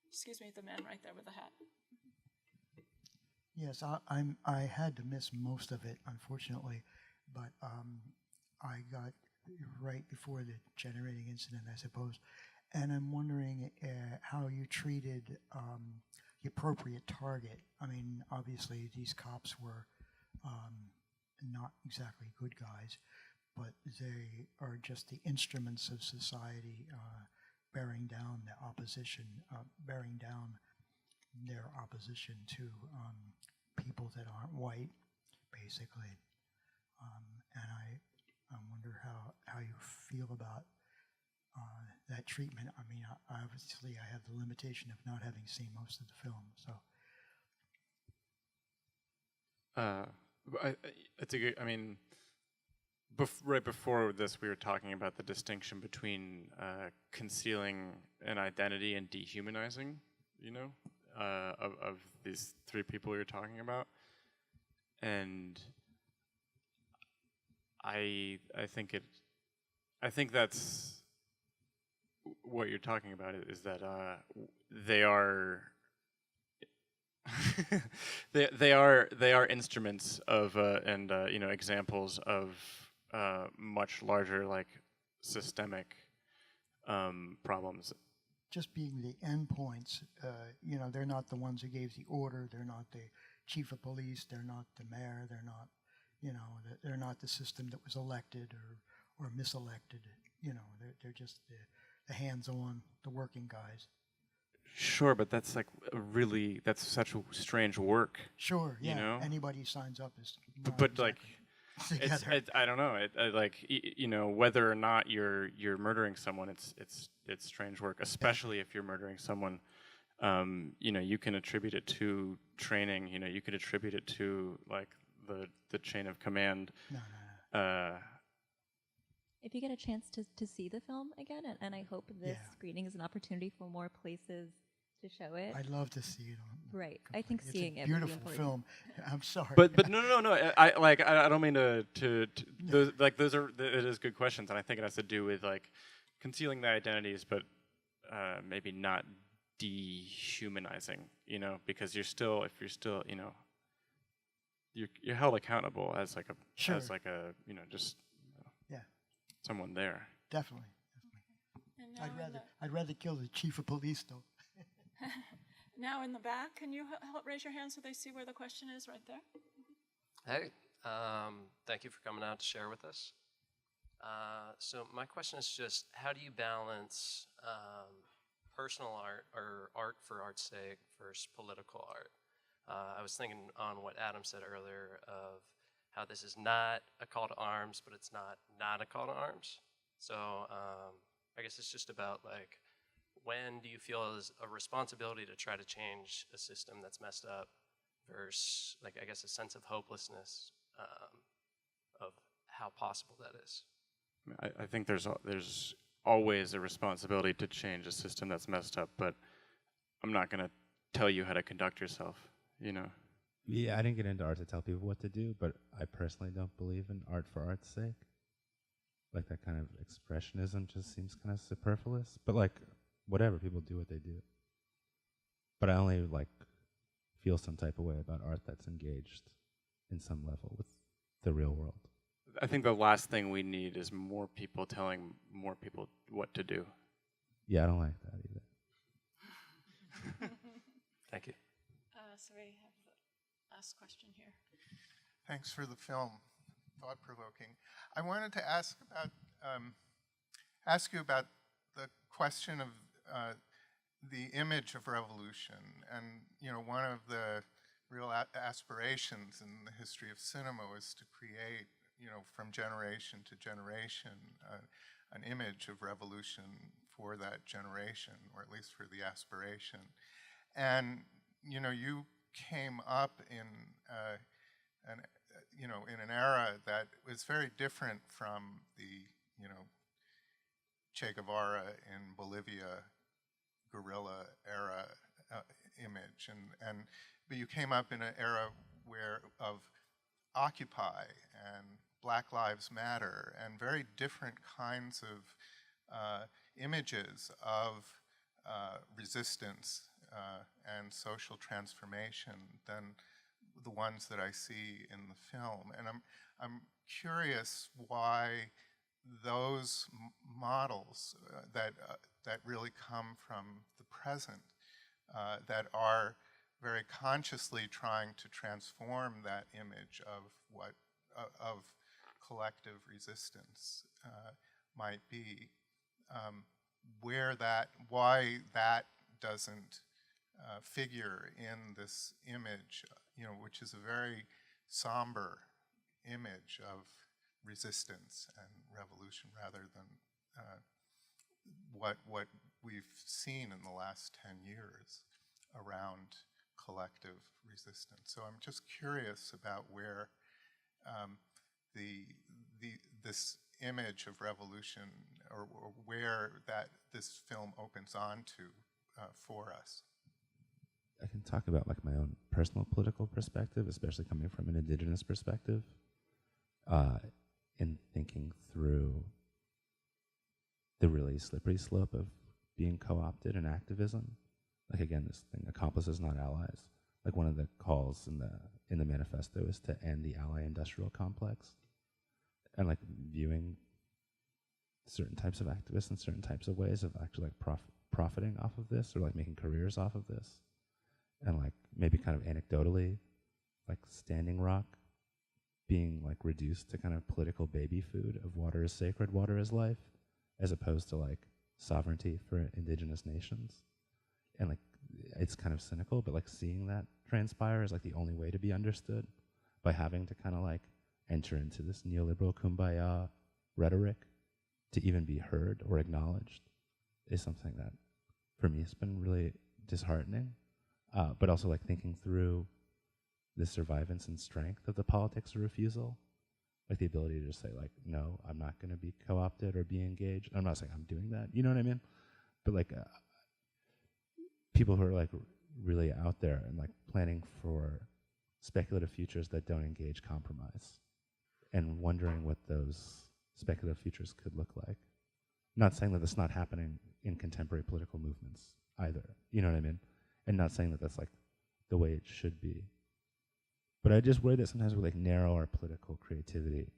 Excuse me, the man right there with the hat. Yes, I had to miss most of it, unfortunately, but I got right before the generating incident, I suppose, and I'm wondering how you treated the appropriate target. I mean, obviously these cops were not exactly good guys, but they are just the instruments of society bearing down the opposition, bearing down their opposition to people that aren't white, basically. And I wonder how you feel about that treatment. I mean, obviously I have the limitation of not having seen most of the film, so. It's a good, I mean, right before this, we were talking about the distinction between concealing an identity and dehumanizing, you know, of these three people we were talking about. And I think that's what you're talking about, is that they are they are instruments of and examples of much larger like systemic problems. Just being the endpoints, they're not the ones who gave the order. They're not the chief of police. They're not the mayor. They're not, they're not the system that was elected or miselected. They're just the hands-on, the working guys. Sure, but that's like that's such a strange work. Sure, yeah. You know? Anybody signs up is. But exactly like, I don't know. Whether or not you're murdering someone, it's strange work, especially if you're murdering someone. You can attribute it to training. You could attribute it to like the chain of command. No. if you get a chance to see the film again, and I hope this screening is an opportunity for more places to show it. I'd love to see it on. Right. I think It's seeing a it would be beautiful important. film. I'm sorry. But no. I don't mean to those, like those are it is good questions, and I think it has to do with like concealing the identities, but maybe not dehumanizing. You know, because if you're still you know, you're held accountable as like a as like a you know just someone there. Definitely. I'd rather kill the chief of police though. Now in the back, can you help raise your hand so they see where the question is right there? Hey, thank you for coming out to share with us. So my question is just, how do you balance personal art or art for art's sake versus political art? I was thinking on what Adam said earlier of how this is not a call to arms, but it's not a call to arms. So I guess it's just about like, when do you feel is a responsibility to try to change a system that's messed up versus, like, I guess a sense of hopelessness of how possible that is? I think there's always a responsibility to change a system that's messed up, but I'm not going to tell you how to conduct yourself, you know? Yeah, I didn't get into art to tell people what to do, but I personally don't believe in art for art's sake. Like, that kind of expressionism just seems kind of superfluous. But, like, whatever, people do what they do. But I only, like, feel some type of way about art that's engaged in some level with the real world. I think the last thing we need is more people telling more people what to do. Yeah, I don't like that either. Thank you. So we have the last question here. Thanks for the film, thought-provoking. I wanted to ask you about the question of the image of revolution, and you know, one of the real aspirations in the history of cinema was to create, you know, from generation to generation, an image of revolution for that generation, or at least for the aspiration. And you know, you came up in an era that was very different from the, you know, Che Guevara in Bolivia guerrilla era image, but you came up in an era of Occupy and Black Lives Matter and very different kinds of images of resistance and social transformation than the ones that I see in the film. And I'm curious why those models that really come from the present, that are very consciously trying to transform that image of collective resistance might be, why that doesn't figure in this image, you know, which is a very somber image of resistance and revolution, rather than what we've seen in the last 10 years around collective resistance. So I'm just curious about where this image of revolution, or where this film opens on to for us. I can talk about like my own personal political perspective, especially coming from an indigenous perspective, in thinking through the really slippery slope of being co-opted in activism. Like, again, this thing, accomplices, not allies. Like, one of the calls in the manifesto is to end the ally-industrial complex, and like viewing certain types of activists in certain types of ways of actually like profiting off of this, or like making careers off of this. And like maybe kind of anecdotally, like Standing Rock being like reduced to kind of political baby food of water is sacred, water is life, as opposed to like sovereignty for indigenous nations. And like, it's kind of cynical, but like seeing that transpire is like the only way to be understood, by having to kind of like enter into this neoliberal kumbaya rhetoric to even be heard or acknowledged is something that for me has been really disheartening. But also like thinking through the survivance and strength of the politics of refusal, like the ability to just say like, no, I'm not going to be co-opted or be engaged. I'm not saying I'm doing that, you know what I mean? But like people who are like really out there and like planning for speculative futures that don't engage compromise and wondering what those speculative futures could look like. Not saying that that's not happening in contemporary political movements either, you know what I mean? And not saying that that's like the way it should be. But I just worry that sometimes we like narrow our political creativity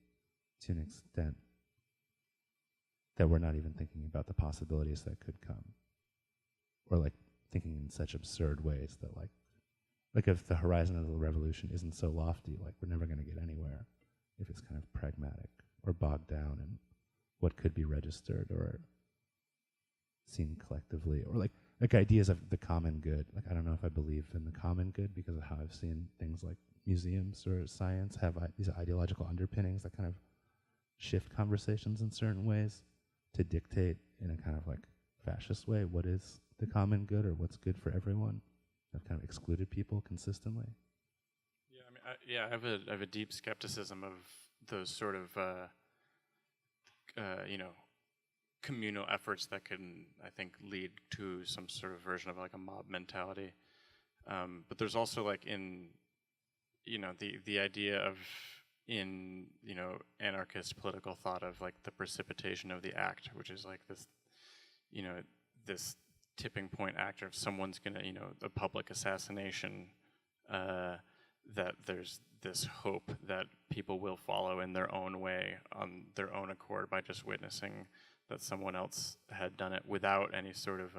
to an extent that we're not even thinking about the possibilities that could come. Or like thinking in such absurd ways that like if the horizon of the revolution isn't so lofty, like we're never going to get anywhere if it's kind of pragmatic or bogged down in what could be registered or seen collectively, or like ideas of the common good. Like I don't know if I believe in the common good because of how I've seen things like museums or science have these ideological underpinnings that kind of shift conversations in certain ways to dictate in a kind of like fascist way what is the common good or what's good for everyone. I've kind of excluded people consistently. Yeah, I mean, I have a deep skepticism of those sort of communal efforts that can, I think, lead to some sort of version of like a mob mentality. But there's also like in, the idea of in, anarchist political thought of like the precipitation of the act, which is like this, this tipping point act of someone's gonna, a public assassination, that there's this hope that people will follow in their own way on their own accord by just witnessing that someone else had done it without any sort of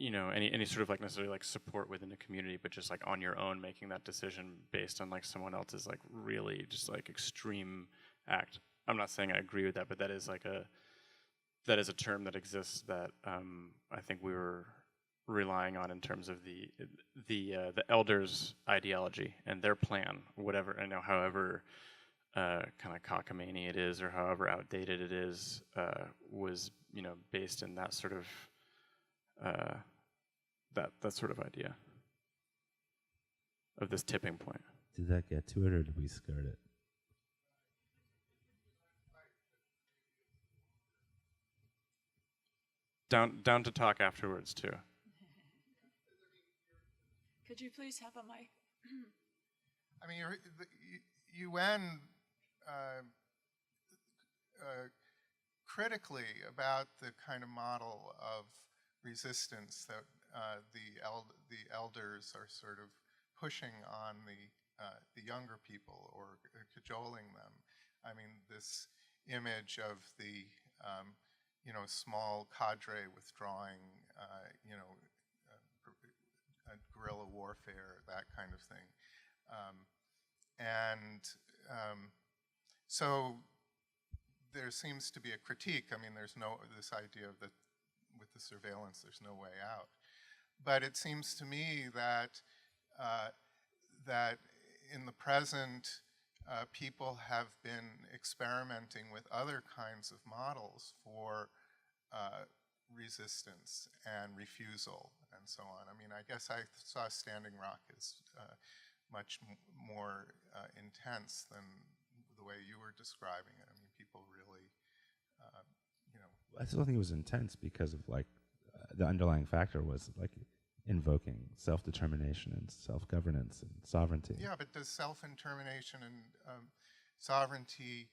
any sort of like necessarily like support within a community, but just like on your own making that decision based on like someone else's like really just like extreme act. I'm not saying I agree with that, but that is a term that exists that I think we were relying on in terms of the elders' ideology and their plan, whatever, however kind of cockamamie it is or however outdated it is, was based in that sort of that sort of idea of this tipping point. Did that get to it, or did we skirt it? Down to talk afterwards too. Could you please have a mic? I mean, the UN critically about the kind of model of resistance that the elders are sort of pushing on the younger people or cajoling them. I mean, this image of the small cadre withdrawing, guerrilla warfare, that kind of thing. So there seems to be a critique. I mean, there's this idea of that with the surveillance, there's no way out. But it seems to me that that in the present, people have been experimenting with other kinds of models for resistance and refusal and so on. I mean, I guess I saw Standing Rock as much more intense than the way you were describing it. I mean, people really, I still think it was intense because of like the underlying factor was like invoking self-determination and self-governance and sovereignty. Yeah, but does self-determination and sovereignty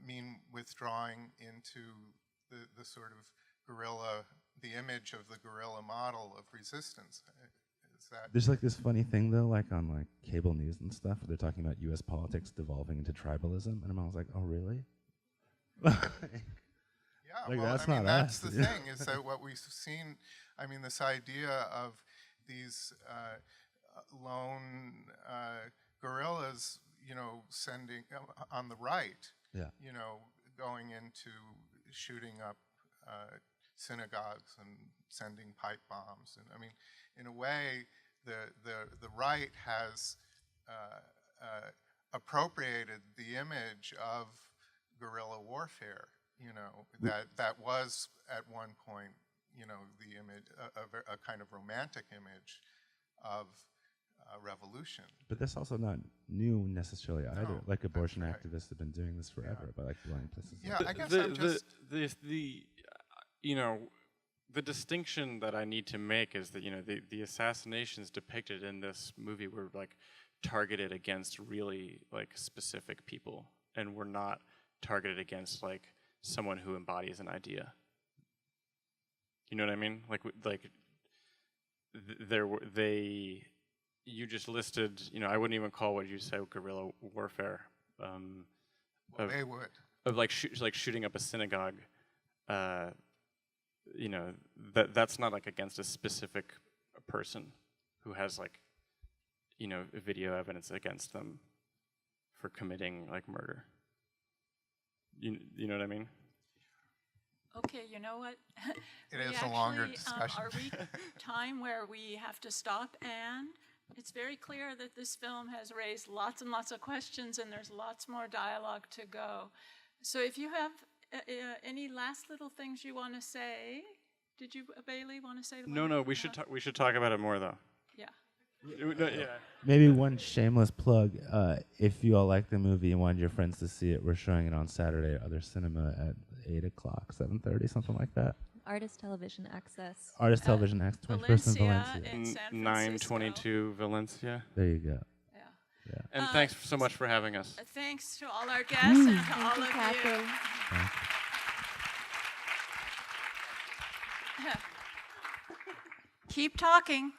mean withdrawing into the sort of guerrilla, the image of the guerrilla model of resistance? Is that There's like this funny thing though, like on like cable news and stuff, where they're talking about U.S. politics devolving into tribalism, and I'm always like, oh really? Yeah, like, well, that's I mean, not that's us. the thing, is that what we've seen, I mean, this idea of these lone guerrillas, sending, on the right, Yeah. going into shooting up synagogues and sending pipe bombs. And I mean, in a way, the right has appropriated the image of guerrilla warfare, that was at one point, the image, a kind of romantic image of revolution. But that's also not new necessarily either. No, Like abortion right. activists have been doing this forever by like blowing places. Yeah, up. I guess I'm just you know, the distinction that I need to make is that, you know, the assassinations depicted in this movie were like targeted against really like specific people, and were not targeted against like someone who embodies an idea. You know what I mean? You just listed, you know, I wouldn't even call what you say guerrilla warfare. well, they would. Of like shooting up a synagogue. You know, that's not like against a specific person who has like, you know, video evidence against them for committing like murder. You know what I mean? Okay, you know what? It We is a longer actually, discussion. Are we time where we have to stop? And it's very clear that this film has raised lots and lots of questions, and there's lots more dialogue to go. So if you have any last little things you want to say, did you, Bayley, want to say? No, we should talk about it more though. Yeah. Yeah. Maybe one shameless plug. If you all like the movie and wanted your friends to see it, we're showing it on Saturday at Other Cinema at 8 o'clock, 7:30, something like that. Artist Television Access. Artist Television Access, 21st in Valencia. in San 922 Valencia. There you go. Yeah. And thanks so much for having us. Thanks to all our guests and to Thank all you, of Kathy. you. Keep talking.